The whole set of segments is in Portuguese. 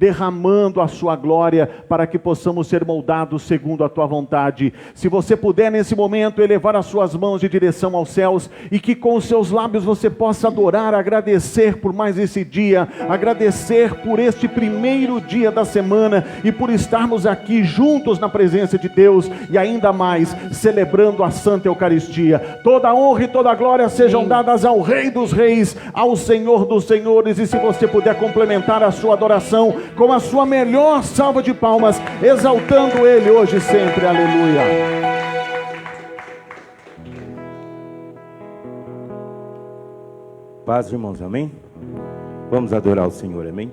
derramando a sua glória para que possamos ser moldados segundo a tua vontade. Se você puder nesse momento elevar as suas mãos de direção aos céus e que com os seus lábios você possa adorar, agradecer por mais esse dia, agradecer por este primeiro dia da semana e por estarmos aqui juntos na presença de Deus e ainda mais celebrando a Santa Eucaristia. Toda a honra e toda a glória sejam dadas ao Rei dos Reis, ao Senhor dos Senhores. E se você puder complementar a sua adoração com a sua melhor salva de palmas, exaltando Ele hoje e sempre. Aleluia. Paz, irmãos, amém? Vamos adorar o Senhor, amém?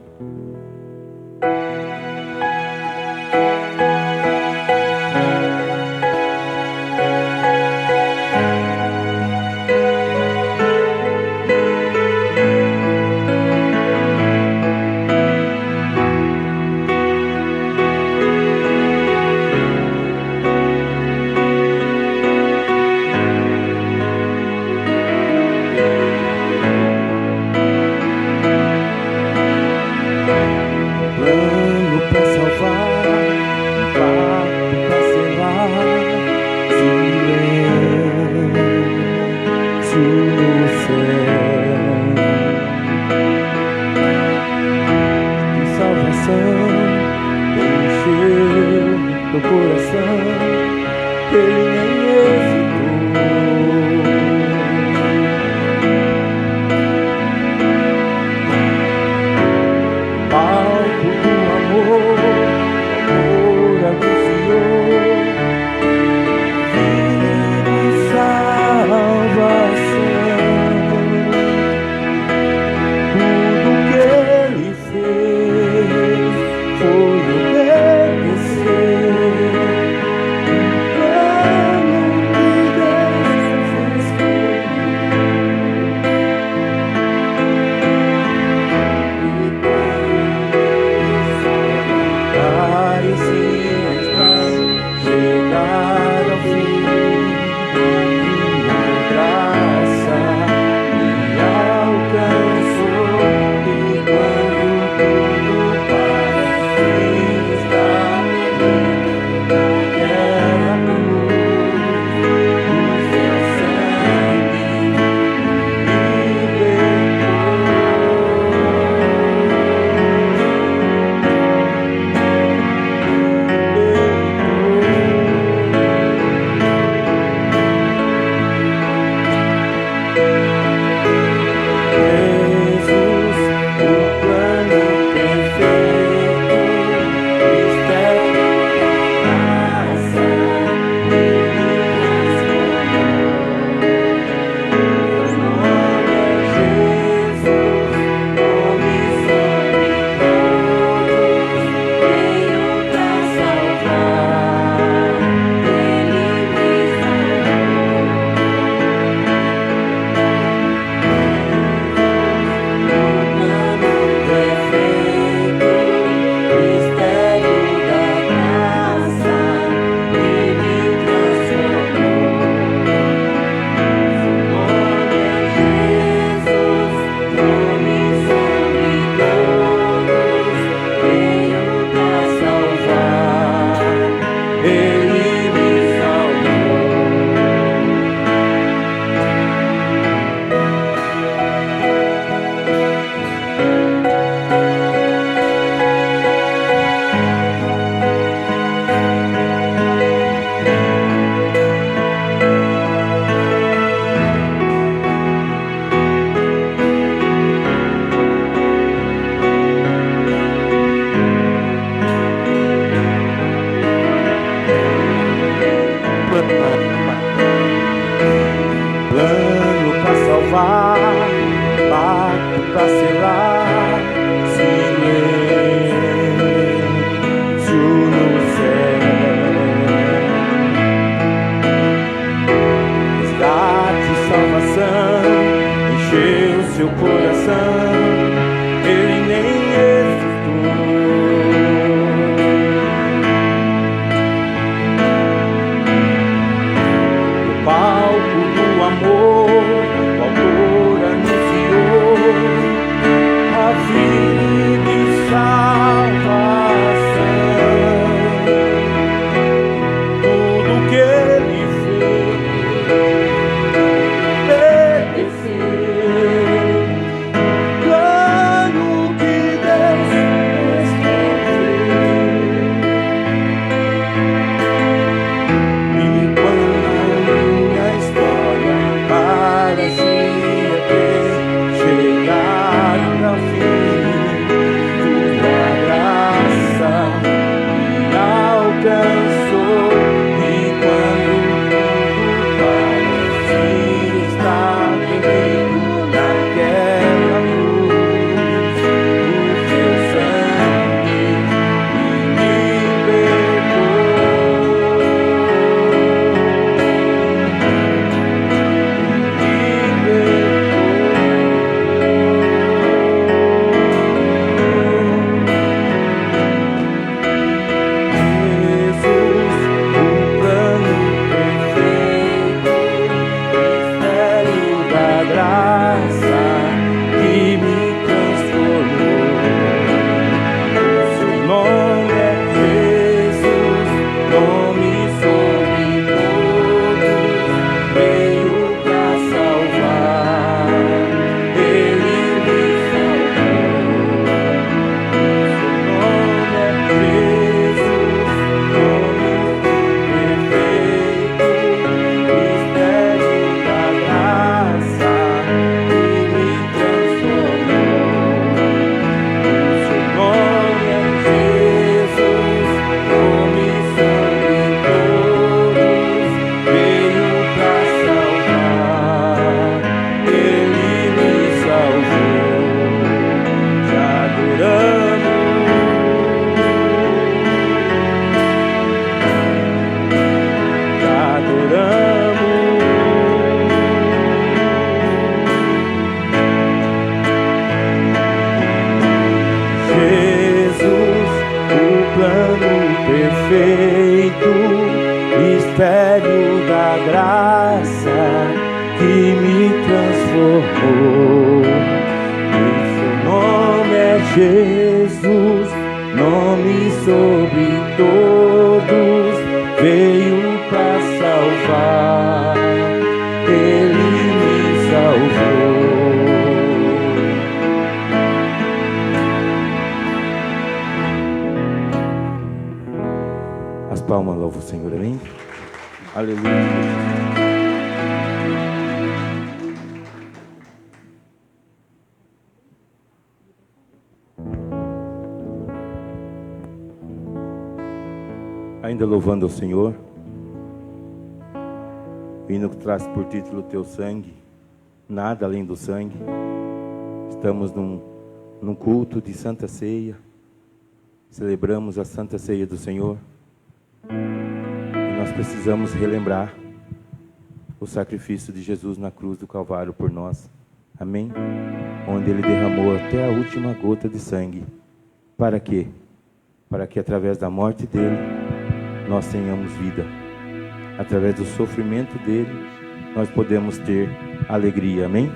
perfeito mistério da graça que me transformou. O seu nome é Jesus, nome sobre todos, veio para salvar, Ele me salvou. As palmas louvam o Senhor, amém? Aleluia. Ainda louvando ao Senhor, o hino que traz por título Teu Sangue, nada além do sangue. Estamos num culto de Santa Ceia, celebramos a Santa Ceia do Senhor, e nós precisamos relembrar o sacrifício de Jesus na cruz do Calvário por nós, amém? Onde Ele derramou até a última gota de sangue. Para quê? Para que através da morte dEle, nós tenhamos vida. Através do sofrimento dele, nós podemos ter alegria, amém?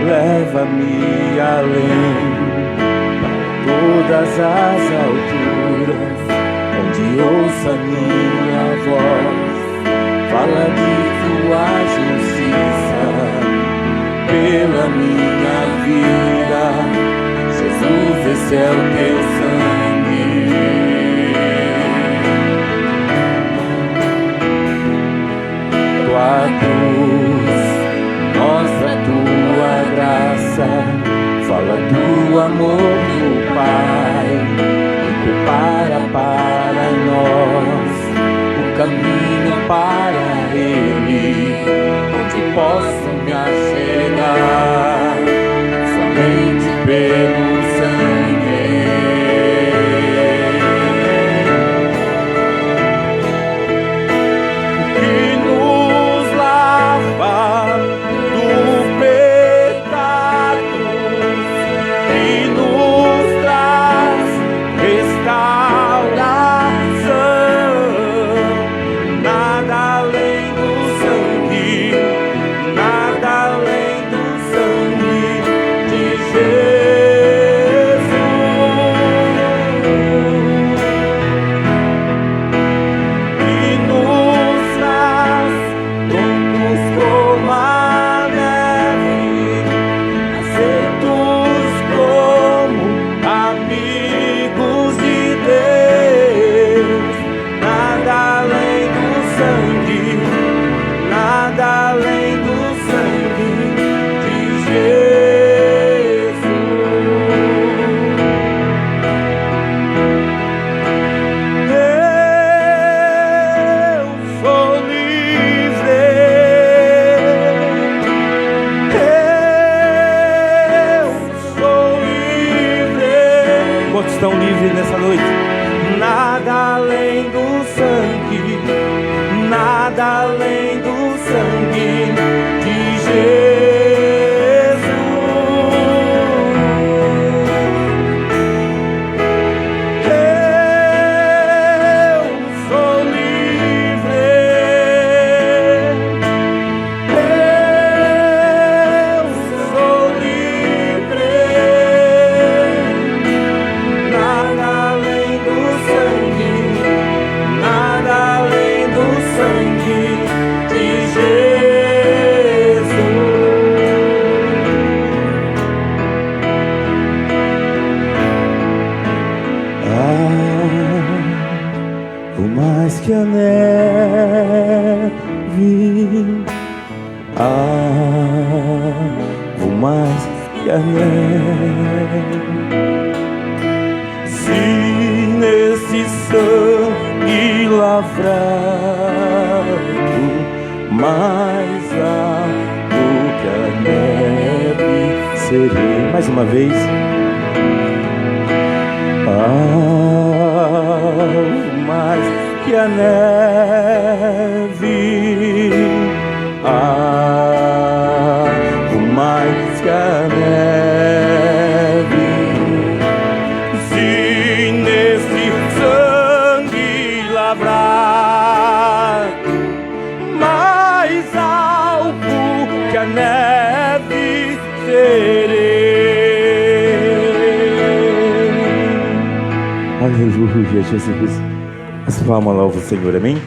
leva-me além, para todas as alturas, onde ouça minha voz, fala de tua justiça, pela minha vida, Jesus, esse é o teu sangue. Tua cruz mostra tua graça, fala do amor do Pai e prepara para nós o caminho para Ele, onde posso me achegar somente pelo sangue. Que por mais que a neve, por mais que a neve, se nesse sangue lavrado, mais alto que a neve serei. Mais uma vez. Mais que a neve, mais que a neve, se nesse sangue lavrado, mais alto que a neve serei. Aleluia, Jesus. As palmas louvam o Senhor, amém?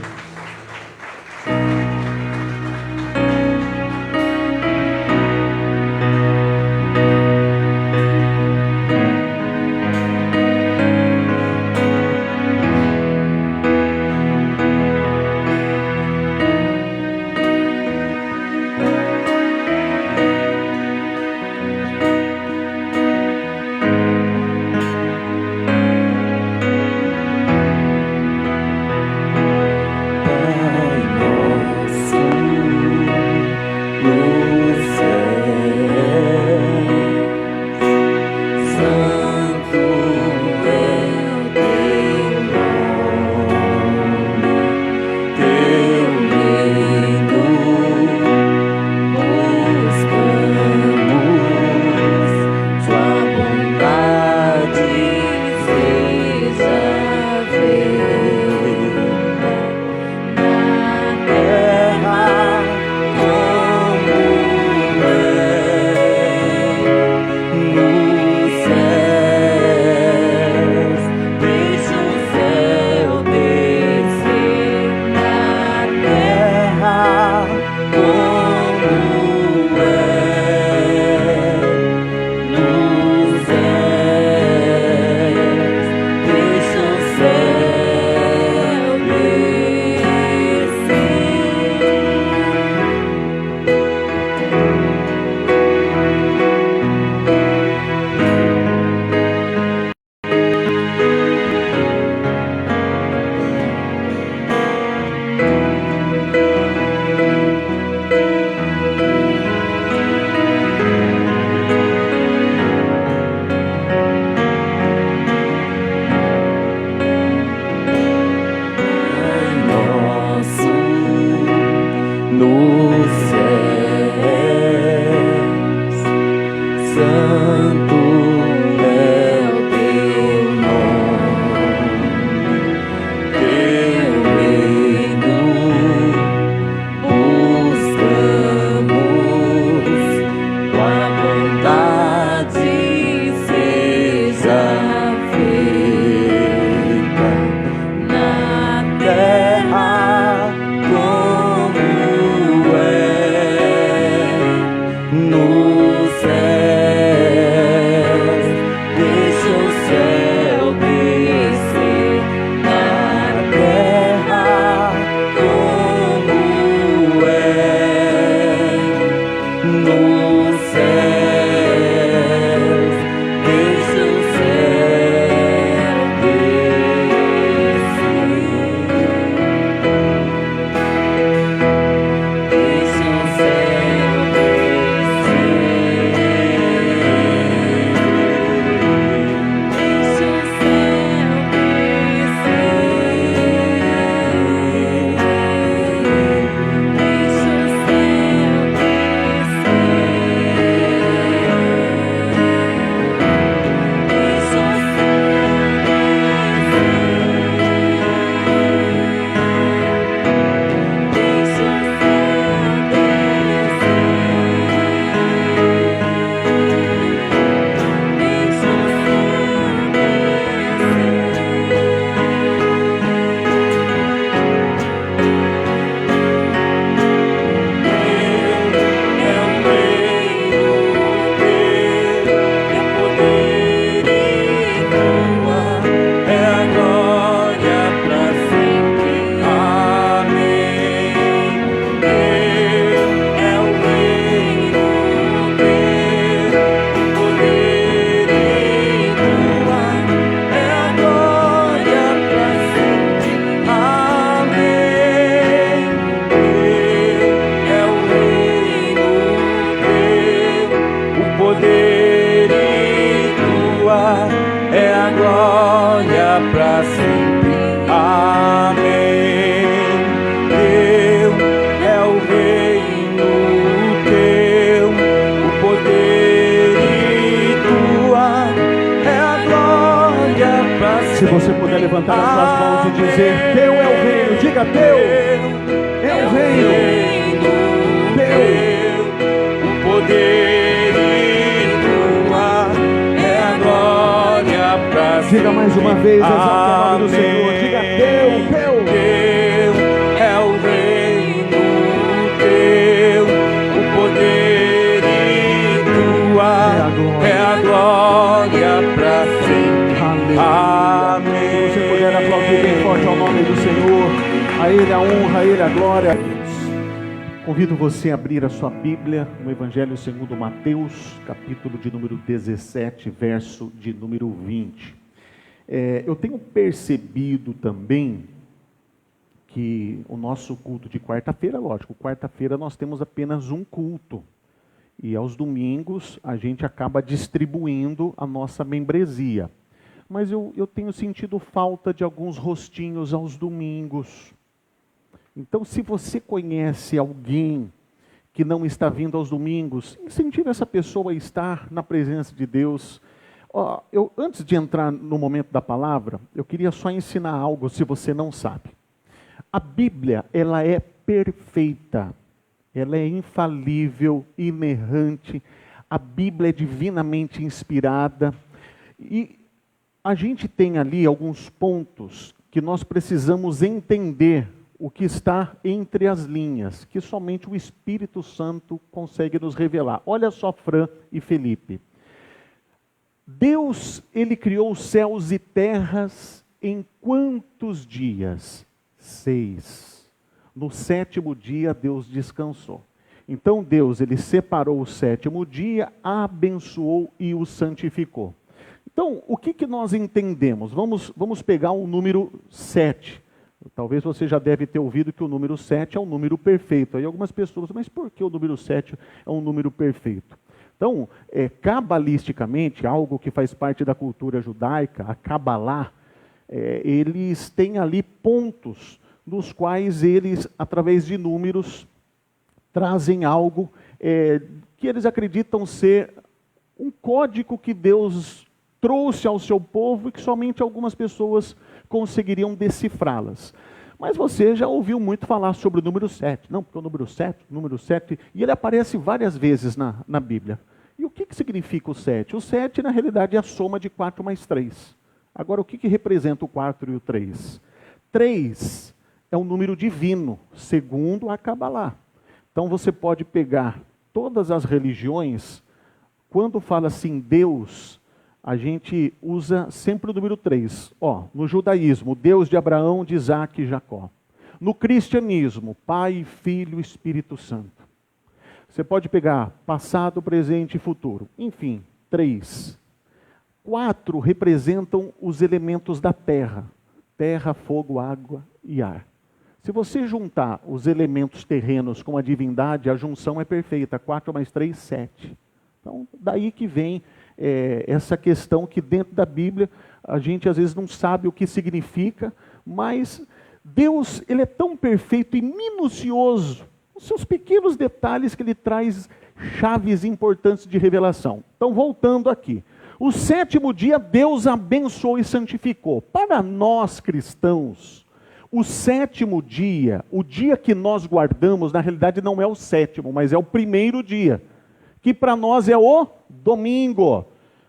terra como é levantar as suas mãos e dizer: teu é o reino. Diga: teu é o reino. Teu o poder e tua é a glória pra sempre. Diga mais uma vez, exalte o nome do Senhor. Diga: teu é o reino, teu o poder e tua é a glória pra sempre. Amém. Se você puder aplaudir bem forte ao nome do Senhor, a Ele a honra, a Ele a glória. Convido você a abrir a sua Bíblia no Evangelho segundo Mateus, capítulo de número 17, verso de número 20. Eu tenho percebido também que o nosso culto de quarta-feira, lógico, quarta-feira nós temos apenas um culto. E aos domingos a gente acaba distribuindo a nossa membresia. Mas eu tenho sentido falta de alguns rostinhos aos domingos. Então, se você conhece alguém que não está vindo aos domingos, incentive essa pessoa a estar na presença de Deus. Antes de entrar no momento da palavra, eu queria só ensinar algo, se você não sabe. A Bíblia, ela é perfeita, ela é infalível, inerrante. A Bíblia é divinamente inspirada. E a gente tem ali alguns pontos que nós precisamos entender o que está entre as linhas, que somente o Espírito Santo consegue nos revelar. Olha só, Fran e Felipe. Deus, Ele criou os céus e terras em quantos dias? 6. No 7º dia, Deus descansou. Então, Deus, Ele separou o 7º dia, abençoou e o santificou. Então, o que nós entendemos? Vamos pegar o número 7. Talvez você já deve ter ouvido que o número 7 é um número perfeito. Aí algumas pessoas, mas por que o número 7 é um número perfeito? Então, cabalisticamente, algo que faz parte da cultura judaica, a Cabalá, eles têm ali pontos nos quais eles, através de números, trazem algo que eles acreditam ser um código que Deus trouxe ao seu povo e que somente algumas pessoas conseguiriam decifrá-las. Mas você já ouviu muito falar sobre o número 7. Não, porque o número 7, e ele aparece várias vezes na Bíblia. E o que significa o 7? O 7, na realidade, é a soma de 4 mais 3. Agora, o que representa o 4 e o 3? 3 é um número divino, segundo a Cabalá. Então, você pode pegar todas as religiões, quando fala assim, Deus, a gente usa sempre o número 3. No judaísmo, Deus de Abraão, de Isaac e Jacó. No cristianismo, Pai, Filho, Espírito Santo. Você pode pegar passado, presente e futuro. Enfim, 3. 4 representam os elementos da terra. Terra, fogo, água e ar. Se você juntar os elementos terrenos com a divindade, a junção é perfeita. 4 mais 3, 7. Então, daí que vem essa questão que dentro da Bíblia a gente às vezes não sabe o que significa, mas Deus, Ele é tão perfeito e minucioso, os seus pequenos detalhes que Ele traz chaves importantes de revelação. Então, voltando aqui. O 7º dia, Deus abençoou e santificou. Para nós cristãos, o 7º dia, o dia que nós guardamos, na realidade não é o 7º, mas é o 1º dia, que para nós é o domingo.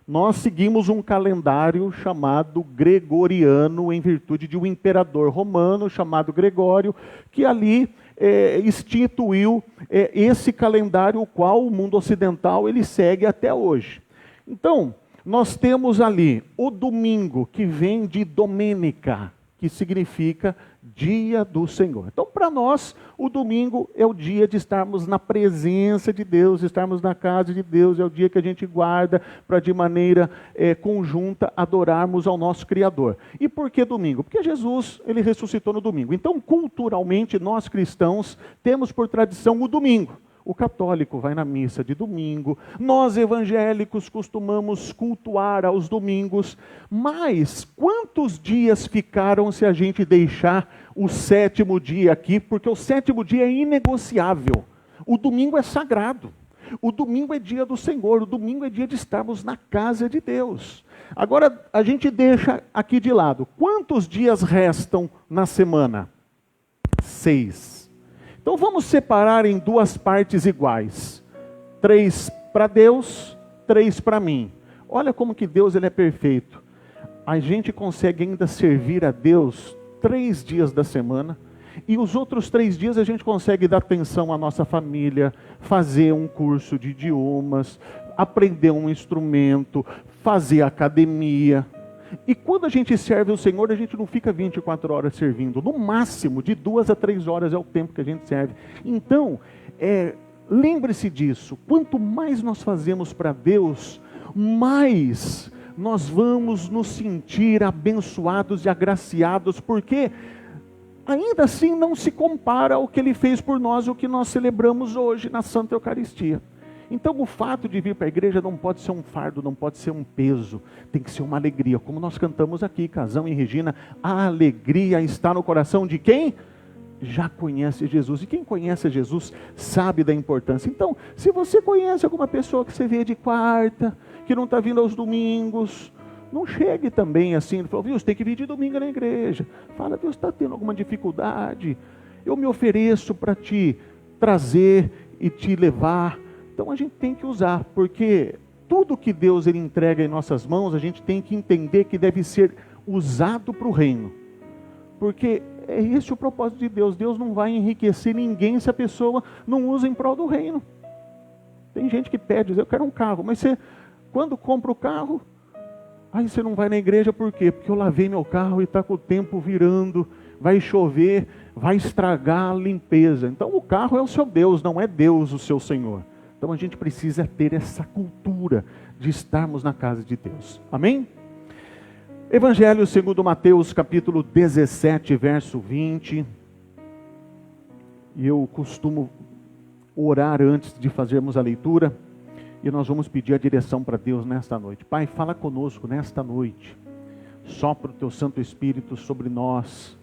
Nós seguimos um calendário chamado gregoriano, em virtude de um imperador romano chamado Gregório, que ali instituiu esse calendário, o qual o mundo ocidental ele segue até hoje. Então, nós temos ali o domingo, que vem de Domenica, que significa dia do Senhor. Então, para nós, o domingo é o dia de estarmos na presença de Deus, estarmos na casa de Deus, é o dia que a gente guarda para, de maneira conjunta, adorarmos ao nosso Criador. E por que domingo? Porque Jesus, ele ressuscitou no domingo. Então, culturalmente, nós cristãos temos por tradição o domingo. O católico vai na missa de domingo, nós evangélicos costumamos cultuar aos domingos, mas quantos dias ficaram se a gente deixar o 7º dia aqui? Porque o 7º dia é inegociável, o domingo é sagrado. O domingo é dia do Senhor, o domingo é dia de estarmos na casa de Deus. Agora, a gente deixa aqui de lado. Quantos dias restam na semana? 6. Então vamos separar em 2 partes iguais. 3 para Deus, 3 para mim. Olha como que Deus ele é perfeito. A gente consegue ainda servir a Deus 3 dias da semana. E os outros 3 dias a gente consegue dar atenção à nossa família, fazer um curso de idiomas, aprender um instrumento, fazer academia. E quando a gente serve o Senhor, a gente não fica 24 horas servindo. No máximo, de 2 a 3 horas é o tempo que a gente serve. Então, lembre-se disso. Quanto mais nós fazemos para Deus, mais nós vamos nos sentir abençoados e agraciados, porque ainda assim não se compara ao que Ele fez por nós, o que nós celebramos hoje na Santa Eucaristia. Então o fato de vir para a igreja não pode ser um fardo, não pode ser um peso, tem que ser uma alegria, como nós cantamos aqui, Casão e Regina, a alegria está no coração de quem já conhece Jesus, e quem conhece Jesus sabe da importância. Então, se você conhece alguma pessoa que você vê de quarta, que não está vindo aos domingos, não chegue também assim, fala, viu, você tem que vir de domingo na igreja, fala, Deus está tendo alguma dificuldade, eu me ofereço para te trazer e te levar. Então a gente tem que usar, porque tudo que Deus ele entrega em nossas mãos, a gente tem que entender que deve ser usado para o reino. Porque é esse o propósito de Deus. Deus não vai enriquecer ninguém se a pessoa não usa em prol do reino. Tem gente que pede, eu quero um carro, mas você, quando compra o carro, aí você não vai na igreja por quê? Porque eu lavei meu carro e está com o tempo virando, vai chover, vai estragar a limpeza. Então o carro é o seu Deus, não é Deus o seu Senhor. Então a gente precisa ter essa cultura de estarmos na casa de Deus. Amém? Evangelho segundo Mateus, capítulo 17, verso 20. E eu costumo orar antes de fazermos a leitura. E nós vamos pedir a direção para Deus nesta noite. Pai, fala conosco nesta noite. Sopra o Teu Santo Espírito sobre nós.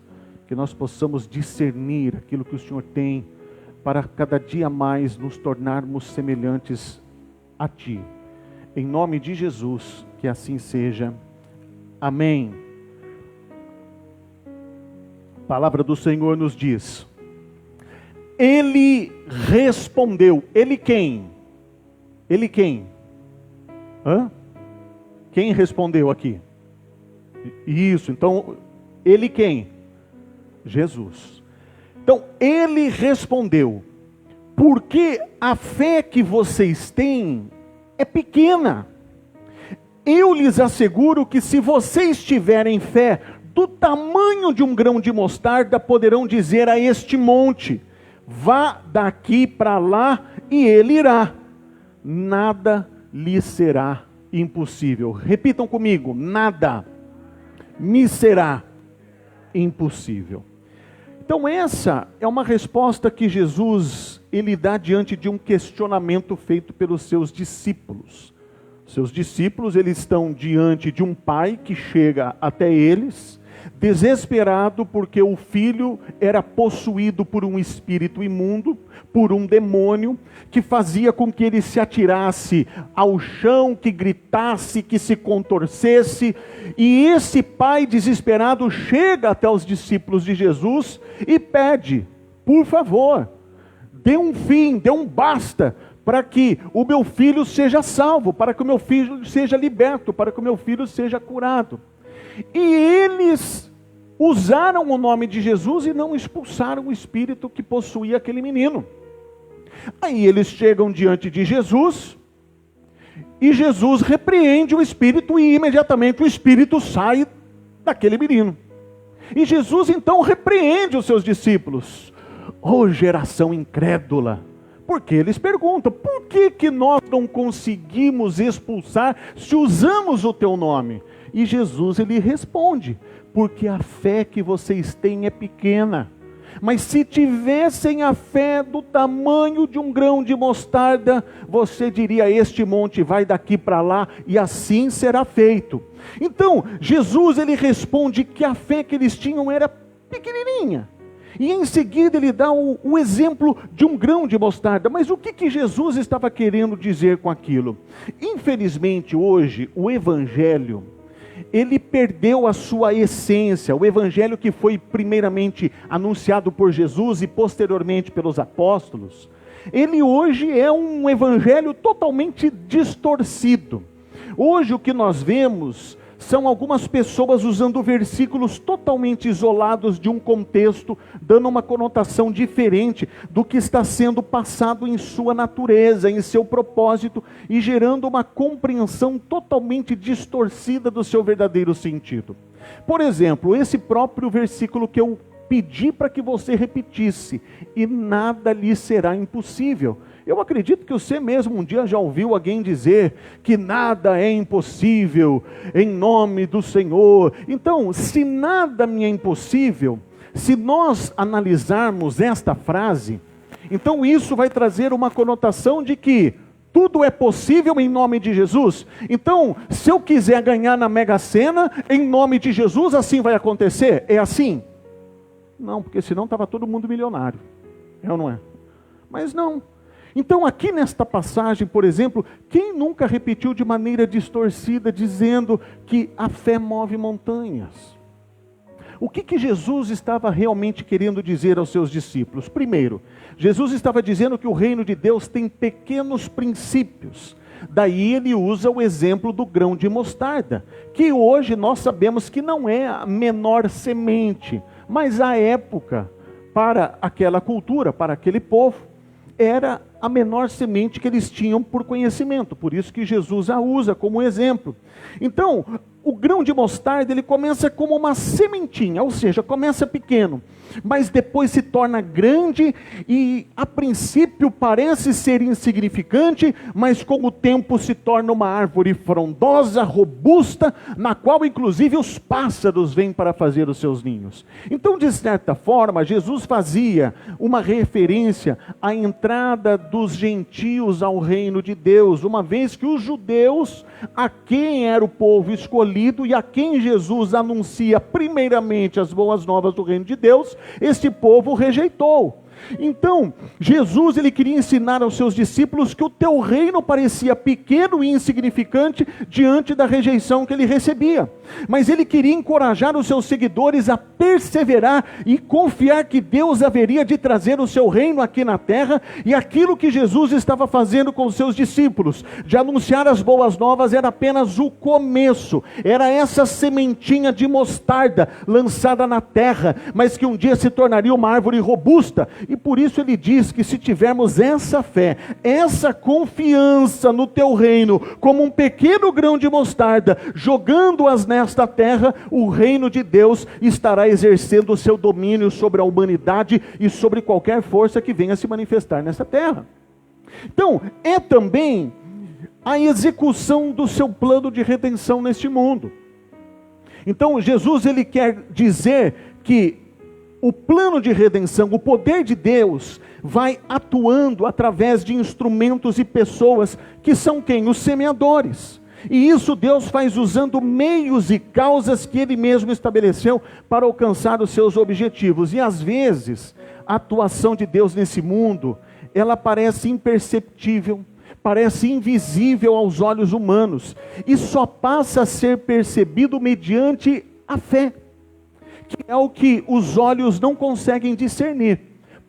Que nós possamos discernir aquilo que o Senhor tem para cada dia mais nos tornarmos semelhantes a Ti. Em nome de Jesus, que assim seja. Amém. A palavra do Senhor nos diz: Ele respondeu. Ele quem? Ele quem? Quem respondeu aqui? Isso, então, ele quem? Jesus. Então, ele respondeu, porque a fé que vocês têm é pequena. Eu lhes asseguro que se vocês tiverem fé do tamanho de um grão de mostarda, poderão dizer a este monte, vá daqui para lá, e ele irá. Nada lhe será impossível. Repitam comigo, nada me será impossível. Então essa é uma resposta que Jesus, ele dá diante de um questionamento feito pelos seus discípulos. Seus discípulos, eles estão diante de um pai que chega até eles, desesperado porque o filho era possuído por um espírito imundo, por um demônio, que fazia com que ele se atirasse ao chão, que gritasse, que se contorcesse. E esse pai desesperado chega até os discípulos de Jesus e pede, por favor, dê um fim, dê um basta, para que o meu filho seja salvo, para que o meu filho seja liberto, para que o meu filho seja curado. E eles usaram o nome de Jesus e não expulsaram o espírito que possuía aquele menino. Aí eles chegam diante de Jesus, e Jesus repreende o espírito, e imediatamente o espírito sai daquele menino. E Jesus então repreende os seus discípulos. Ô geração incrédula! Porque eles perguntam, por que nós não conseguimos expulsar se usamos o teu nome? E Jesus ele responde, porque a fé que vocês têm é pequena. Mas se tivessem a fé do tamanho de um grão de mostarda, você diria, este monte vai daqui para lá, e assim será feito. Então, Jesus ele responde que a fé que eles tinham era pequenininha. E em seguida ele dá o exemplo de um grão de mostarda. Mas o que Jesus estava querendo dizer com aquilo? Infelizmente hoje o Evangelho, ele perdeu a sua essência. O Evangelho que foi primeiramente anunciado por Jesus e posteriormente pelos apóstolos, ele hoje é um Evangelho totalmente distorcido. Hoje o que nós vemos são algumas pessoas usando versículos totalmente isolados de um contexto, dando uma conotação diferente do que está sendo passado em sua natureza, em seu propósito, e gerando uma compreensão totalmente distorcida do seu verdadeiro sentido. Por exemplo, esse próprio versículo que eu pedi para que você repetisse: e nada lhe será impossível. Eu acredito que você mesmo um dia já ouviu alguém dizer que nada é impossível em nome do Senhor. Então, se nada me é impossível, se nós analisarmos esta frase, então isso vai trazer uma conotação de que tudo é possível em nome de Jesus. Então, se eu quiser ganhar na Mega Sena, em nome de Jesus, assim vai acontecer? É assim? Não, porque senão estava todo mundo milionário. É ou não é? Mas não. Então aqui nesta passagem, por exemplo, quem nunca repetiu de maneira distorcida, dizendo que a fé move montanhas? O que Jesus estava realmente querendo dizer aos seus discípulos? Primeiro, Jesus estava dizendo que o reino de Deus tem pequenos princípios. Daí ele usa o exemplo do grão de mostarda, que hoje nós sabemos que não é a menor semente, mas à época, para aquela cultura, para aquele povo, era a menor semente que eles tinham por conhecimento. Por isso que Jesus a usa como exemplo. Então, o grão de mostarda, ele começa como uma sementinha, ou seja, começa pequeno, mas depois se torna grande e a princípio parece ser insignificante, mas com o tempo se torna uma árvore frondosa, robusta, na qual inclusive os pássaros vêm para fazer os seus ninhos. Então, de certa forma, Jesus fazia uma referência à entrada dos gentios ao reino de Deus, uma vez que os judeus, a quem era o povo escolhido e a quem Jesus anuncia primeiramente as boas novas do reino de Deus, este povo rejeitou. Então, Jesus ele queria ensinar aos seus discípulos que o teu reino parecia pequeno e insignificante diante da rejeição que ele recebia. Mas ele queria encorajar os seus seguidores a perseverar e confiar que Deus haveria de trazer o seu reino aqui na terra, e aquilo que Jesus estava fazendo com os seus discípulos, de anunciar as boas novas, era apenas o começo. Era essa sementinha de mostarda lançada na terra, mas que um dia se tornaria uma árvore robusta. E por isso ele diz que se tivermos essa fé, essa confiança no teu reino, como um pequeno grão de mostarda, jogando-as nesta terra, o reino de Deus estará exercendo o seu domínio sobre a humanidade e sobre qualquer força que venha se manifestar nessa terra. Então, é também a execução do seu plano de redenção neste mundo. Então, Jesus ele quer dizer que o plano de redenção, o poder de Deus, vai atuando através de instrumentos e pessoas que são quem? Os semeadores. E isso Deus faz usando meios e causas que Ele mesmo estabeleceu para alcançar os seus objetivos. E às vezes, a atuação de Deus nesse mundo, ela parece imperceptível, parece invisível aos olhos humanos, e só passa a ser percebido mediante a fé, que é o que os olhos não conseguem discernir.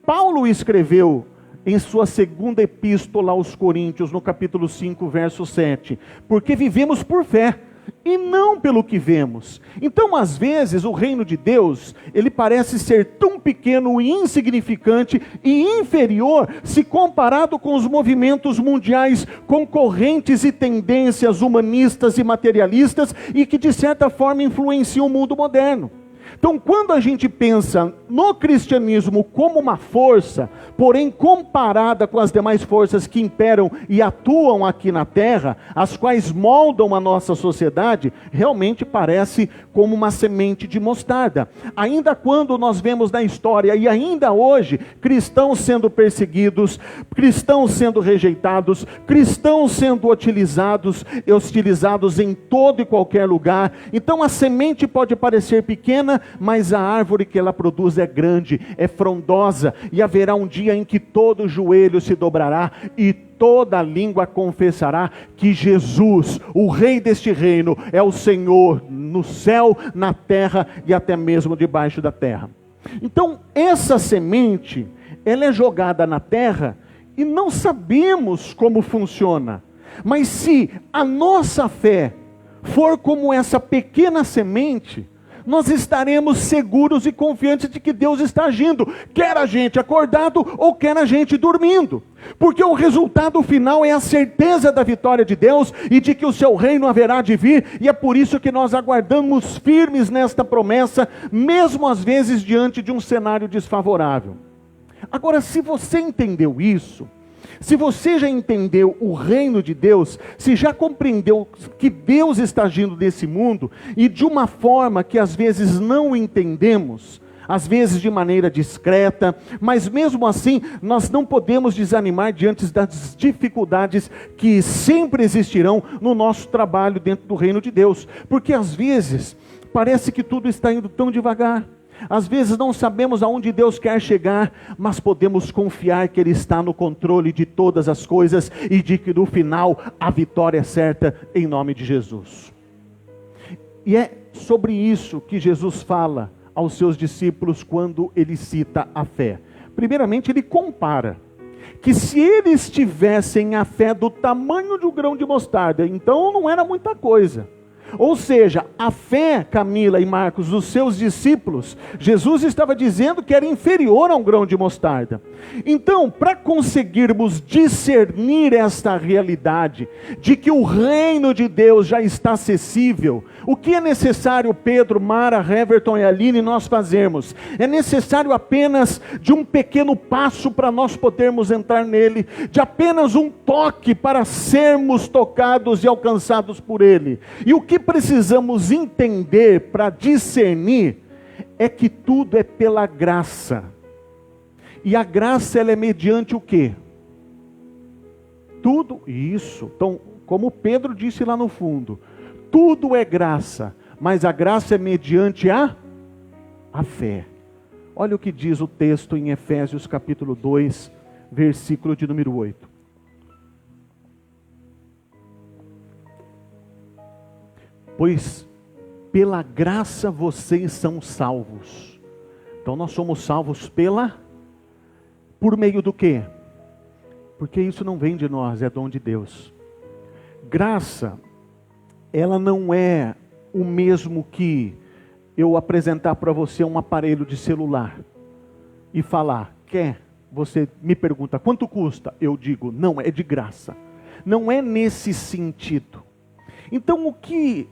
Paulo escreveu em sua segunda epístola aos Coríntios, no capítulo 5, verso 7, porque vivemos por fé, e não pelo que vemos. Então, às vezes, o reino de Deus, ele parece ser tão pequeno e insignificante e inferior, se comparado com os movimentos mundiais concorrentes e tendências humanistas e materialistas, e que de certa forma influenciam o mundo moderno. Então, quando a gente pensa no cristianismo como uma força, porém comparada com as demais forças que imperam e atuam aqui na terra, as quais moldam a nossa sociedade, realmente parece como uma semente de mostarda. Ainda quando nós vemos na história, e ainda hoje, cristãos sendo perseguidos, cristãos sendo rejeitados, cristãos sendo hostilizados em todo e qualquer lugar. Então a semente pode parecer pequena, pequena, mas a árvore que ela produz é grande, é frondosa, e haverá um dia em que todo joelho se dobrará e toda língua confessará que Jesus, o Rei deste reino, é o Senhor no céu, na terra e até mesmo debaixo da terra. Então, essa semente, ela é jogada na terra e não sabemos como funciona. Mas se a nossa fé for como essa pequena semente, nós estaremos seguros e confiantes de que Deus está agindo, quer a gente acordado ou quer a gente dormindo. Porque o resultado final é a certeza da vitória de Deus e de que o seu reino haverá de vir, e é por isso que nós aguardamos firmes nesta promessa, mesmo às vezes diante de um cenário desfavorável. Agora, se você entendeu isso, se você já entendeu o reino de Deus, se já compreendeu que Deus está agindo nesse mundo, e de uma forma que às vezes não entendemos, às vezes de maneira discreta, mas mesmo assim nós não podemos desanimar diante das dificuldades que sempre existirão no nosso trabalho dentro do reino de Deus, porque às vezes parece que tudo está indo tão devagar. Às vezes não sabemos aonde Deus quer chegar, mas podemos confiar que Ele está no controle de todas as coisas e de que no final a vitória é certa em nome de Jesus. E é sobre isso que Jesus fala aos seus discípulos quando Ele cita a fé. Primeiramente Ele compara que se eles tivessem a fé do tamanho de um grão de mostarda, então não era muita coisa. Ou seja, a fé, Camila e Marcos, dos seus discípulos, Jesus estava dizendo que era inferior a um grão de mostarda. Então, para conseguirmos discernir esta realidade, de que o reino de Deus já está acessível, o que é necessário, Pedro, Mara, Heverton e Aline, nós fazermos? É necessário apenas de um pequeno passo para nós podermos entrar nele, de apenas um toque para sermos tocados e alcançados por ele. E o que precisamos entender para discernir é que tudo é pela graça. E a graça, ela é mediante o quê? Tudo isso. Então, como Pedro disse lá no fundo, tudo é graça, mas a graça é mediante a fé. Olha o que diz o texto em Efésios capítulo 2, versículo de número 8. Pois pela graça vocês são salvos. Então nós somos salvos por meio do quê? Porque isso não vem de nós, é dom de Deus. Graça, ela não é o mesmo que eu apresentar para você um aparelho de celular e falar, quer? Você me pergunta, quanto custa? Eu digo, não, é de graça. Não é nesse sentido. Então o que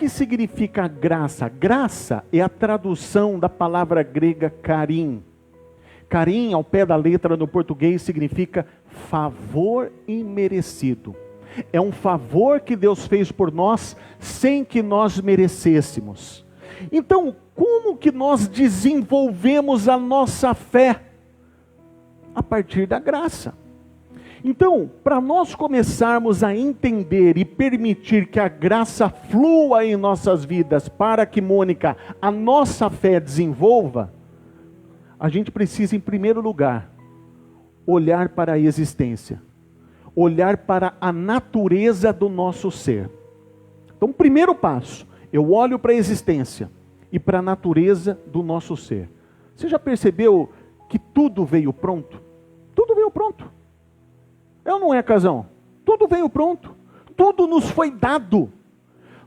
significa graça? Graça é a tradução da palavra grega carim. Carim, ao pé da letra no português, significa favor imerecido. É um favor que Deus fez por nós sem que nós merecêssemos. Então, como que nós desenvolvemos a nossa fé? A partir da graça. Então, para nós começarmos a entender e permitir que a graça flua em nossas vidas, para que, Mônica, a nossa fé desenvolva, a gente precisa, em primeiro lugar, olhar para a existência, olhar para a natureza do nosso ser. Então, primeiro passo, eu olho para a existência e para a natureza do nosso ser. Você já percebeu que tudo veio pronto? Tudo veio pronto. É ou não é, Casão? Tudo veio pronto. Tudo nos foi dado.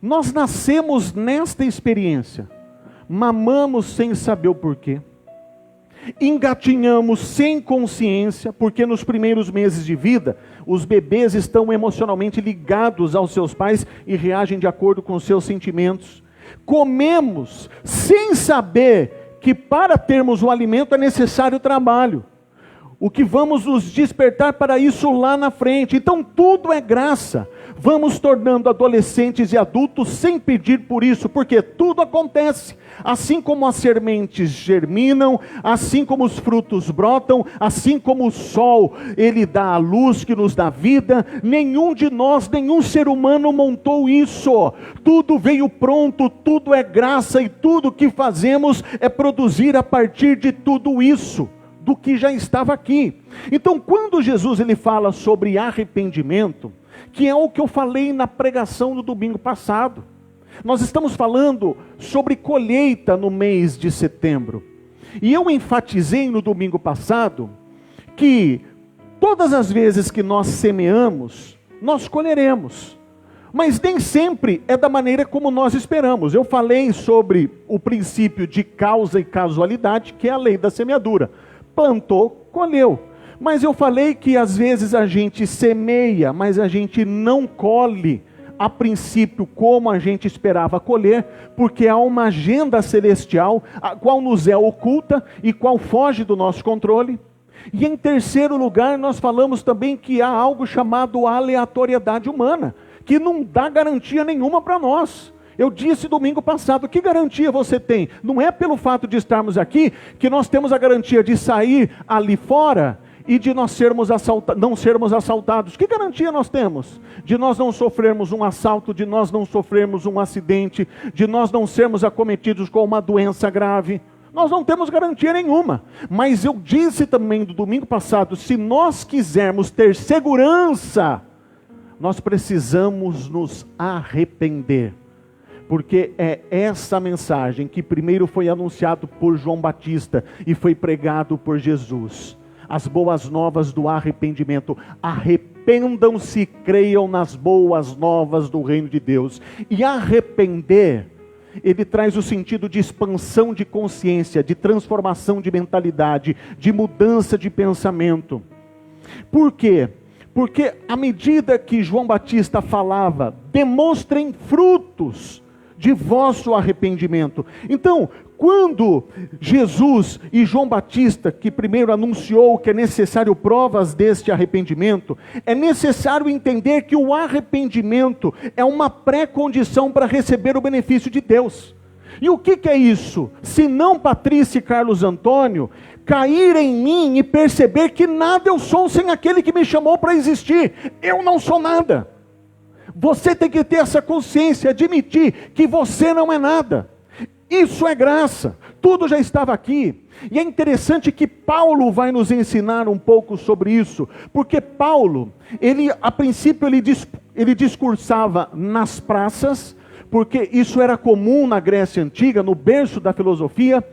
Nós nascemos nesta experiência. Mamamos sem saber o porquê. Engatinhamos sem consciência, porque nos primeiros meses de vida, os bebês estão emocionalmente ligados aos seus pais e reagem de acordo com os seus sentimentos. Comemos sem saber que para termos o alimento é necessário trabalho. o que vamos nos despertar para isso lá na frente. Então tudo é graça. Vamos tornando adolescentes e adultos sem pedir por isso, porque tudo acontece. Assim como as sementes germinam, assim como os frutos brotam, assim como o sol, ele dá a luz que nos dá vida, nenhum de nós, nenhum ser humano montou isso. Tudo veio pronto, tudo é graça e tudo que fazemos é produzir a partir de tudo isso, do que já estava aqui. Então quando Jesus ele fala sobre arrependimento, que é o que eu falei na pregação do domingo passado, nós estamos falando sobre colheita no mês de setembro. E eu enfatizei no domingo passado que todas as vezes que nós semeamos, nós colheremos. Mas nem sempre é da maneira como nós esperamos. Eu falei sobre o princípio de causa e casualidade, que é a lei da semeadura. Plantou, colheu. Mas eu falei que às vezes a gente semeia, mas a gente não colhe a princípio como a gente esperava colher, porque há uma agenda celestial, a qual nos é oculta e qual foge do nosso controle. E em terceiro lugar, nós falamos também que há algo chamado aleatoriedade humana, que não dá garantia nenhuma para nós. Eu disse domingo passado, que garantia você tem? Não é pelo fato de estarmos aqui, que nós temos a garantia de sair ali fora e de nós não sermos assaltados. Que garantia nós temos? De nós não sofrermos um assalto, de nós não sofrermos um acidente, de nós não sermos acometidos com uma doença grave. Nós não temos garantia nenhuma. Mas eu disse também do domingo passado, se nós quisermos ter segurança, nós precisamos nos arrepender. Porque é essa mensagem que primeiro foi anunciado por João Batista e foi pregado por Jesus. As boas novas do arrependimento. Arrependam-se e creiam nas boas novas do reino de Deus. E arrepender, ele traz o sentido de expansão de consciência, de transformação de mentalidade, de mudança de pensamento. Por quê? Porque à medida que João Batista falava, demonstrem frutos de vosso arrependimento. Então, quando Jesus e João Batista, que primeiro anunciou que é necessário provas deste arrependimento, é necessário entender que o arrependimento é uma pré-condição para receber o benefício de Deus. E o que é isso? Se não, Patrícia e Carlos Antônio, cair em mim e perceber que nada eu sou sem aquele que me chamou para existir. Eu não sou nada. Você tem que ter essa consciência, admitir que você não é nada. Isso é graça, tudo já estava aqui. E é interessante que Paulo vai nos ensinar um pouco sobre isso, porque Paulo, a princípio ele discursava nas praças, porque isso era comum na Grécia Antiga, no berço da filosofia,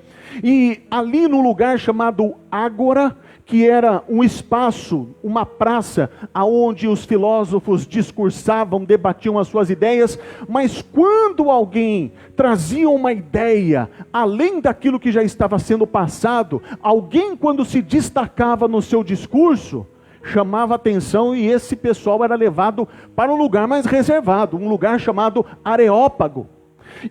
e ali no lugar chamado Ágora, que era um espaço, uma praça, aonde os filósofos discursavam, debatiam as suas ideias, mas quando alguém trazia uma ideia, além daquilo que já estava sendo passado, alguém quando se destacava no seu discurso, chamava atenção e esse pessoal era levado para um lugar mais reservado, um lugar chamado Areópago.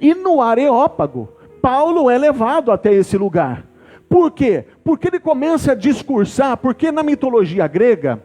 E no Areópago, Paulo é levado até esse lugar. Por quê? Porque ele começa a discursar, porque na mitologia grega,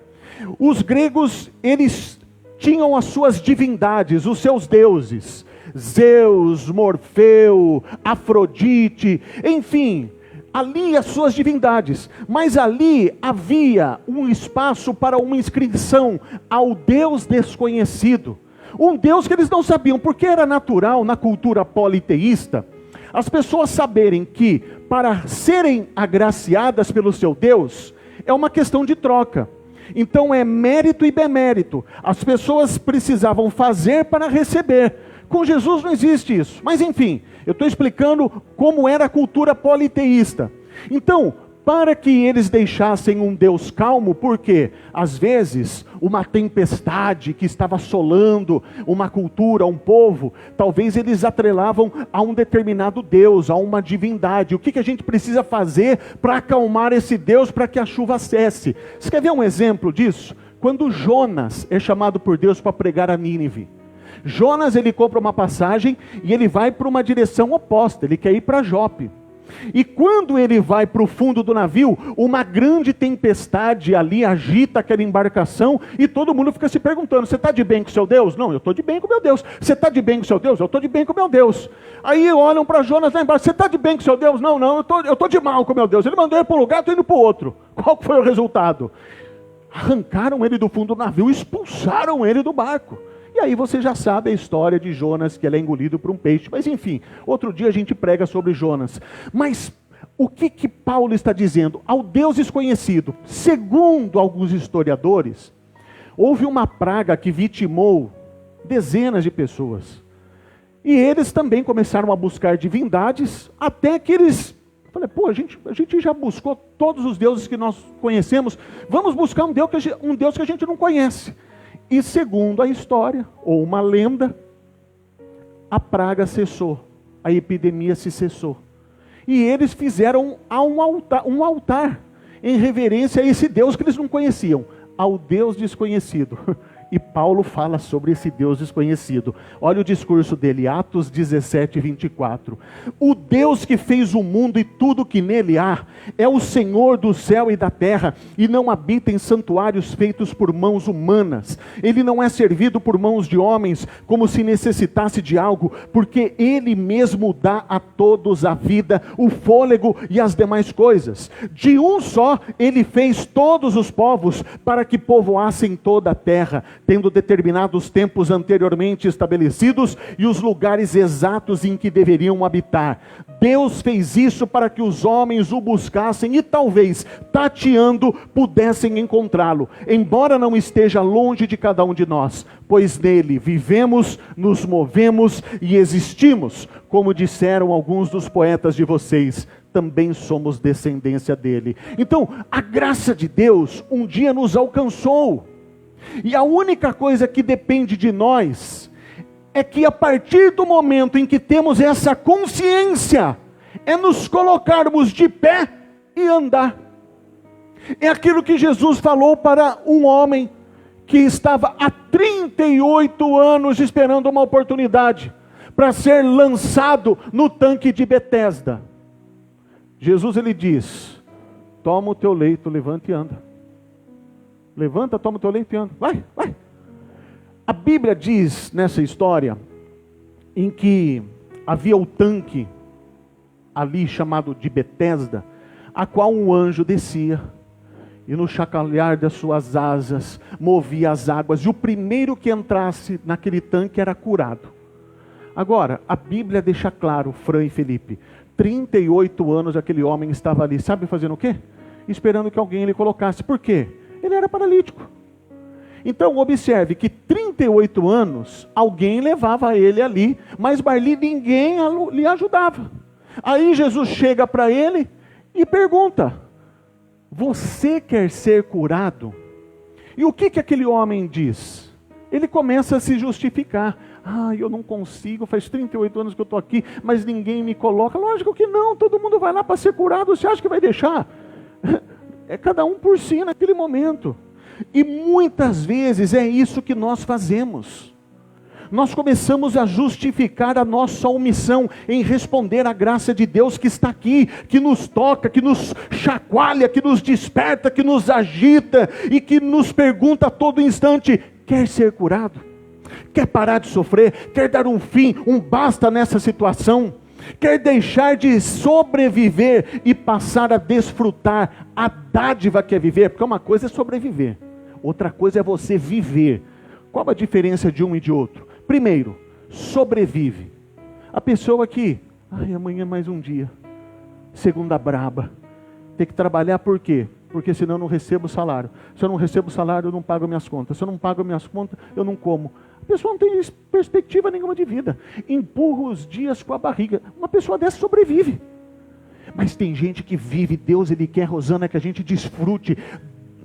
os gregos, eles tinham as suas divindades, os seus deuses, Zeus, Morfeu, Afrodite, enfim, ali as suas divindades, mas ali havia um espaço para uma inscrição ao Deus desconhecido, um Deus que eles não sabiam, porque era natural na cultura politeísta, as pessoas saberem que para serem agraciadas pelo seu Deus, é uma questão de troca. Então é mérito e demérito. As pessoas precisavam fazer para receber. Com Jesus não existe isso. Mas enfim, eu estou explicando como era a cultura politeísta. Então, para que eles deixassem um Deus calmo, porque às vezes uma tempestade que estava assolando uma cultura, um povo, talvez eles atrelavam a um determinado Deus, a uma divindade. O que a gente precisa fazer para acalmar esse Deus, para que a chuva cesse? Você quer ver um exemplo disso? Quando Jonas é chamado por Deus para pregar a Nínive. Jonas, ele compra uma passagem e ele vai para uma direção oposta, ele quer ir para Jope. E quando ele vai para o fundo do navio, uma grande tempestade ali agita aquela embarcação e todo mundo fica se perguntando: você está de bem com seu Deus? Não, eu estou de bem com meu Deus. Você está de bem com seu Deus? Eu estou de bem com meu Deus. Aí olham para Jonas lá embaixo: você está de bem com seu Deus? Não, eu estou de mal com meu Deus. Ele mandou ir para um lugar, estou indo para o outro. Qual foi o resultado? Arrancaram ele do fundo do navio, expulsaram ele do barco. E aí você já sabe a história de Jonas, que ele é engolido por um peixe. Mas enfim, outro dia a gente prega sobre Jonas. Mas o que Paulo está dizendo? Ao Deus desconhecido, segundo alguns historiadores, houve uma praga que vitimou dezenas de pessoas. E eles também começaram a buscar divindades, até que eles... Falei, pô, a gente já buscou todos os deuses que nós conhecemos, vamos buscar um Deus que a gente não conhece. E segundo a história, ou uma lenda, a praga cessou, a epidemia se cessou. E eles fizeram um altar em reverência a esse Deus que eles não conheciam, ao Deus desconhecido. E Paulo fala sobre esse Deus desconhecido. Olha o discurso dele, Atos 17, 24. O Deus que fez o mundo e tudo que nele há, é o Senhor do céu e da terra, e não habita em santuários feitos por mãos humanas. Ele não é servido por mãos de homens, como se necessitasse de algo, porque Ele mesmo dá a todos a vida, o fôlego e as demais coisas. De um só, Ele fez todos os povos, para que povoassem toda a terra, tendo determinado os tempos anteriormente estabelecidos e os lugares exatos em que deveriam habitar. Deus fez isso para que os homens o buscassem e talvez, tateando, pudessem encontrá-lo, embora não esteja longe de cada um de nós, pois nele vivemos, nos movemos e existimos, como disseram alguns dos poetas de vocês. Também somos descendência dele. Então, a graça de Deus um dia nos alcançou. E a única coisa que depende de nós é que a partir do momento em que temos essa consciência, é nos colocarmos de pé e andar. É aquilo que Jesus falou para um homem que estava há 38 anos esperando uma oportunidade para ser lançado no tanque de Betesda. Jesus, ele diz: toma o teu leito, levanta e anda. Levanta, toma o teu leito e anda. Vai. A Bíblia diz nessa história, em que havia o tanque ali chamado de Betesda, a qual um anjo descia, e no chacalhar das suas asas, movia as águas, e o primeiro que entrasse naquele tanque era curado. Agora, a Bíblia deixa claro, Fran e Felipe, 38 anos aquele homem estava ali, sabe fazendo o quê? Esperando que alguém lhe colocasse. Por quê? Ele era paralítico. Então observe que 38 anos, alguém levava ele ali, mas ali ninguém lhe ajudava. Aí Jesus chega para ele e pergunta: você quer ser curado? E o que aquele homem diz? Ele começa a se justificar. Eu não consigo, faz 38 anos que eu estou aqui, mas ninguém me coloca. Lógico que não, todo mundo vai lá para ser curado, você acha que vai deixar? É cada um por si naquele momento. E muitas vezes é isso que nós fazemos. Nós começamos a justificar a nossa omissão em responder à graça de Deus que está aqui, que nos toca, que nos chacoalha, que nos desperta, que nos agita e que nos pergunta a todo instante: quer ser curado? Quer parar de sofrer? Quer dar um fim, um basta nessa situação? Quer deixar de sobreviver e passar a desfrutar a dádiva que é viver? Porque uma coisa é sobreviver, outra coisa é você viver. Qual a diferença de um e de outro? Primeiro, sobrevive. A pessoa que, amanhã é mais um dia, segunda braba, tem que trabalhar por quê? Porque senão eu não recebo salário. Se eu não recebo salário, eu não pago minhas contas. Se eu não pago minhas contas, eu não como. A pessoa não tem perspectiva nenhuma de vida. Empurra os dias com a barriga. Uma pessoa dessa sobrevive. Mas tem gente que vive. Deus, Ele quer, Rosana, que a gente desfrute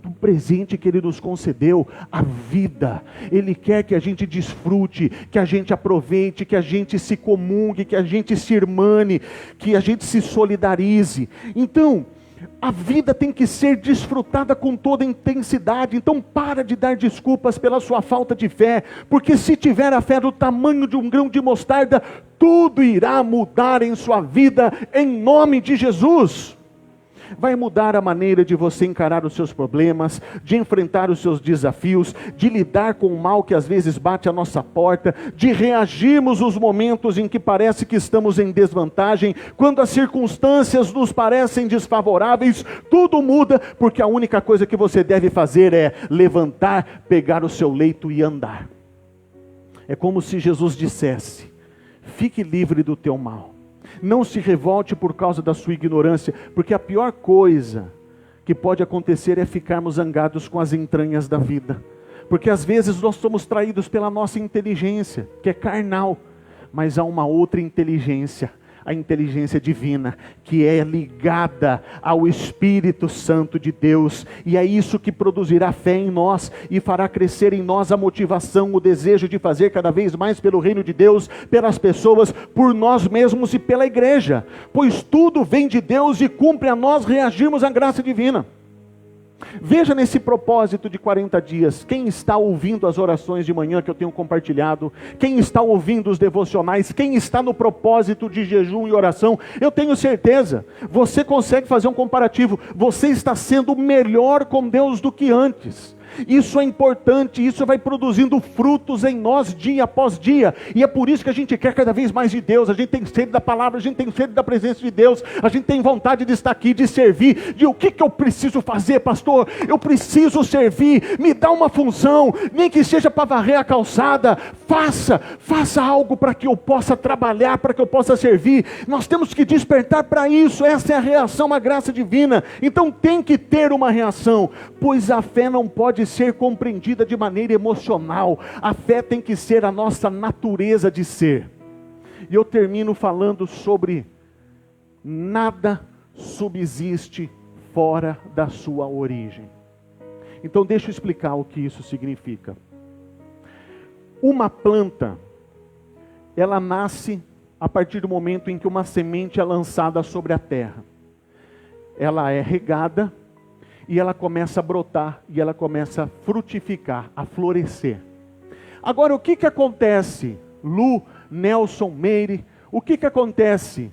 do presente que Ele nos concedeu, a vida. Ele quer que a gente desfrute, que a gente aproveite, que a gente se comungue, que a gente se irmane, que a gente se solidarize. Então, A vida tem que ser desfrutada com toda intensidade. Então para de dar desculpas pela sua falta de fé, porque se tiver a fé do tamanho de um grão de mostarda, tudo irá mudar em sua vida, em nome de Jesus. Vai mudar a maneira de você encarar os seus problemas, de enfrentar os seus desafios, de lidar com o mal que às vezes bate à nossa porta, de reagirmos nos momentos em que parece que estamos em desvantagem, quando as circunstâncias nos parecem desfavoráveis. Tudo muda, porque a única coisa que você deve fazer é levantar, pegar o seu leito e andar. É como se Jesus dissesse: fique livre do teu mal. Não se revolte por causa da sua ignorância, porque a pior coisa que pode acontecer é ficarmos zangados com as entranhas da vida. Porque às vezes nós somos traídos pela nossa inteligência, que é carnal, mas há uma outra inteligência, a inteligência divina, que é ligada ao Espírito Santo de Deus, e é isso que produzirá fé em nós, e fará crescer em nós a motivação, o desejo de fazer cada vez mais pelo reino de Deus, pelas pessoas, por nós mesmos e pela igreja, pois tudo vem de Deus e cumpre a nós reagirmos à graça divina. Veja nesse propósito de 40 dias, quem está ouvindo as orações de manhã que eu tenho compartilhado, quem está ouvindo os devocionais, quem está no propósito de jejum e oração, eu tenho certeza, você consegue fazer um comparativo, você está sendo melhor com Deus do que antes. Isso é importante, isso vai produzindo frutos em nós dia após dia, e é por isso que a gente quer cada vez mais de Deus, a gente tem sede da palavra, a gente tem sede da presença de Deus, a gente tem vontade de estar aqui, de servir, de o que eu preciso fazer, pastor? Eu preciso servir, me dá uma função, nem que seja para varrer a calçada, faça algo para que eu possa trabalhar, para que eu possa servir. Nós temos que despertar para isso, essa é a reação à graça divina, então tem que ter uma reação, pois a fé não pode ser compreendida de maneira emocional, a fé tem que ser a nossa natureza de ser. E eu termino falando sobre nada subsiste fora da sua origem. Então deixa eu explicar o que isso significa. Uma planta, ela nasce a partir do momento em que uma semente é lançada sobre a terra. Ela é regada, e ela começa a brotar, e ela começa a frutificar, a florescer. Agora o que acontece, Lu, Nelson, Meire, o que acontece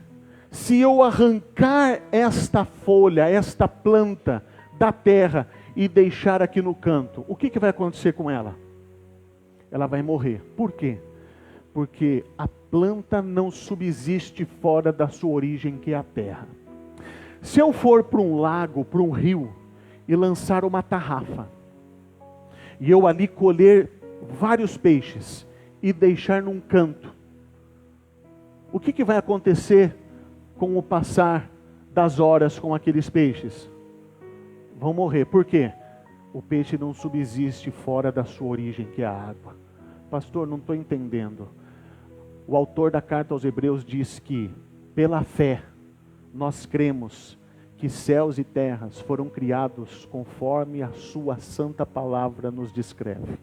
se eu arrancar esta folha, esta planta da terra e deixar aqui no canto? O que vai acontecer com ela? Ela vai morrer. Por quê? Porque a planta não subsiste fora da sua origem, que é a terra. Se eu for para um lago, para um rio, e lançar uma tarrafa, e eu ali colher vários peixes, e deixar num canto, o que vai acontecer com o passar das horas com aqueles peixes? Vão morrer. Por quê? O peixe não subsiste fora da sua origem, que é a água. Pastor, não estou entendendo. O autor da carta aos Hebreus diz que, pela fé, nós cremos que céus e terras foram criados conforme a sua santa palavra nos descreve.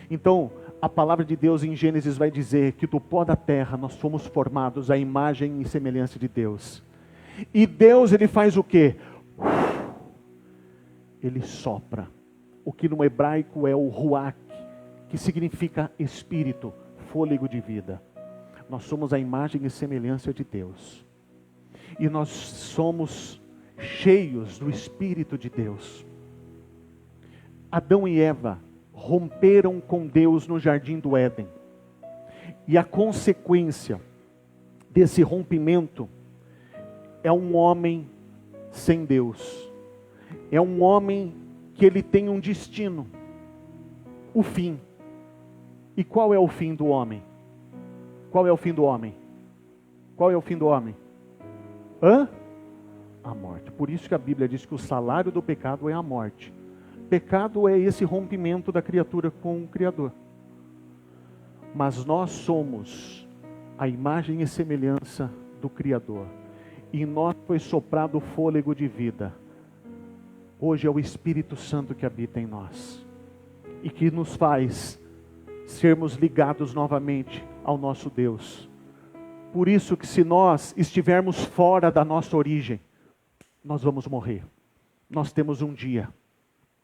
Então, a palavra de Deus em Gênesis vai dizer que do pó da terra nós fomos formados à imagem e semelhança de Deus. E Deus, Ele faz o quê? Ele sopra. O que no hebraico é o ruach, que significa espírito, fôlego de vida. Nós somos a imagem e semelhança de Deus. E nós somos cheios do Espírito de Deus. Adão e Eva romperam com Deus no jardim do Éden. E a consequência desse rompimento é um homem sem Deus. É um homem que ele tem um destino, o fim. E qual é o fim do homem? Qual é o fim do homem? Qual é o fim do homem? A morte. Por isso que a Bíblia diz que o salário do pecado é a morte. Pecado é esse rompimento da criatura com o Criador. Mas nós somos a imagem e semelhança do Criador. E em nós foi soprado o fôlego de vida. Hoje é o Espírito Santo que habita em nós. E que nos faz sermos ligados novamente ao nosso Deus. Por isso que se nós estivermos fora da nossa origem, nós vamos morrer. Nós temos um dia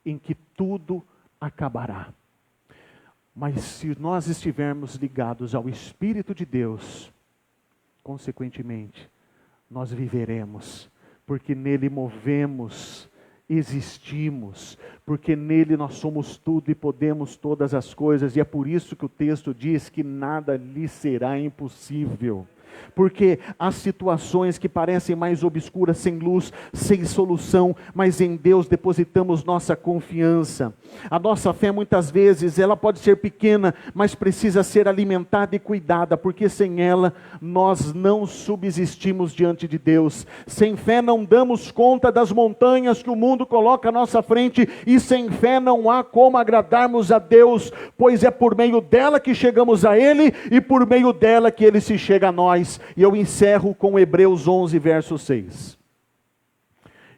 em que tudo acabará. Mas se nós estivermos ligados ao Espírito de Deus, consequentemente, nós viveremos, porque nele movemos, existimos, porque nele nós somos tudo e podemos todas as coisas, e é por isso que o texto diz que nada lhe será impossível. Porque há situações que parecem mais obscuras, sem luz, sem solução, mas em Deus depositamos nossa confiança. A nossa fé muitas vezes, ela pode ser pequena, mas precisa ser alimentada e cuidada, porque sem ela nós não subsistimos diante de Deus. Sem fé não damos conta das montanhas que o mundo coloca à nossa frente, e sem fé não há como agradarmos a Deus, pois é por meio dela que chegamos a Ele, e por meio dela que Ele se chega a nós. E eu encerro com Hebreus 11, verso 6.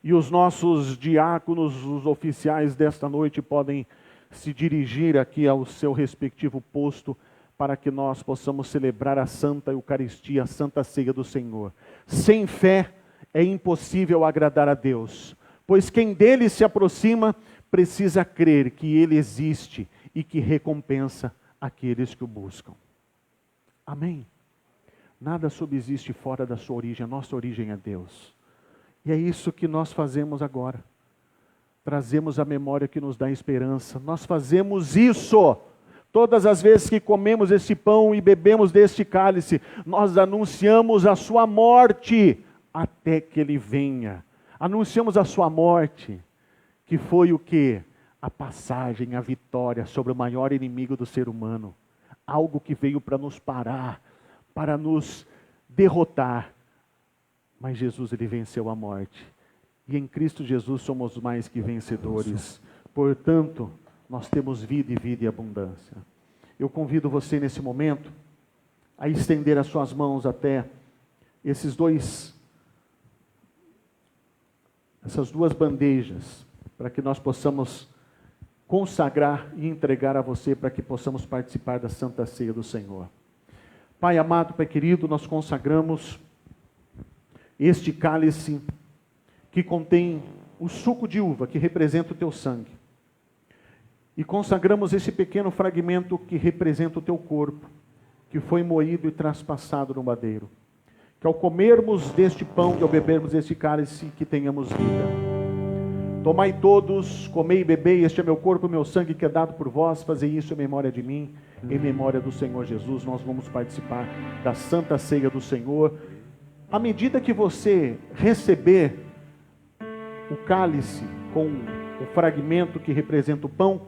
E os nossos diáconos, os oficiais desta noite, podem se dirigir aqui ao seu respectivo posto, para que nós possamos celebrar a Santa Eucaristia, a Santa Ceia do Senhor. Sem fé é impossível agradar a Deus, pois quem dele se aproxima precisa crer que Ele existe e que recompensa aqueles que o buscam. Amém? Nada subsiste fora da sua origem, a nossa origem é Deus. E é isso que nós fazemos agora. Trazemos a memória que nos dá esperança. Nós fazemos isso. Todas as vezes que comemos este pão e bebemos deste cálice, nós anunciamos a sua morte até que Ele venha. Anunciamos a sua morte, que foi o quê? A passagem, a vitória sobre o maior inimigo do ser humano. Algo que veio para nos parar, para nos derrotar. Mas Jesus, Ele venceu a morte. E em Cristo Jesus somos mais que vencedores. Portanto, nós temos vida e vida e abundância. Eu convido você nesse momento a estender as suas mãos até essas duas bandejas, para que nós possamos consagrar e entregar a você, para que possamos participar da Santa Ceia do Senhor. Pai amado, Pai querido, nós consagramos este cálice que contém o suco de uva, que representa o teu sangue. E consagramos esse pequeno fragmento que representa o teu corpo, que foi moído e traspassado no madeiro. Que ao comermos deste pão, que ao bebermos deste cálice, que tenhamos vida. Tomai todos, comei e bebei, este é meu corpo e meu sangue que é dado por vós, fazei isso em memória de mim, em memória do Senhor Jesus. Nós vamos participar da Santa Ceia do Senhor. À medida que você receber o cálice com o fragmento que representa o pão,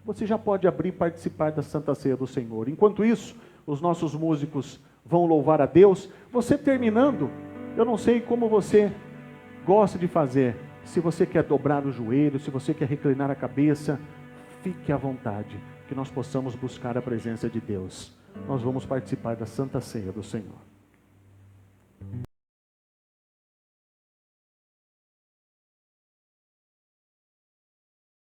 você já pode abrir e participar da Santa Ceia do Senhor. Enquanto isso, os nossos músicos vão louvar a Deus. Você terminando, eu não sei como você gosta de fazer. Se você quer dobrar o joelho, se você quer reclinar a cabeça, fique à vontade, que nós possamos buscar a presença de Deus. Nós vamos participar da Santa Ceia do Senhor.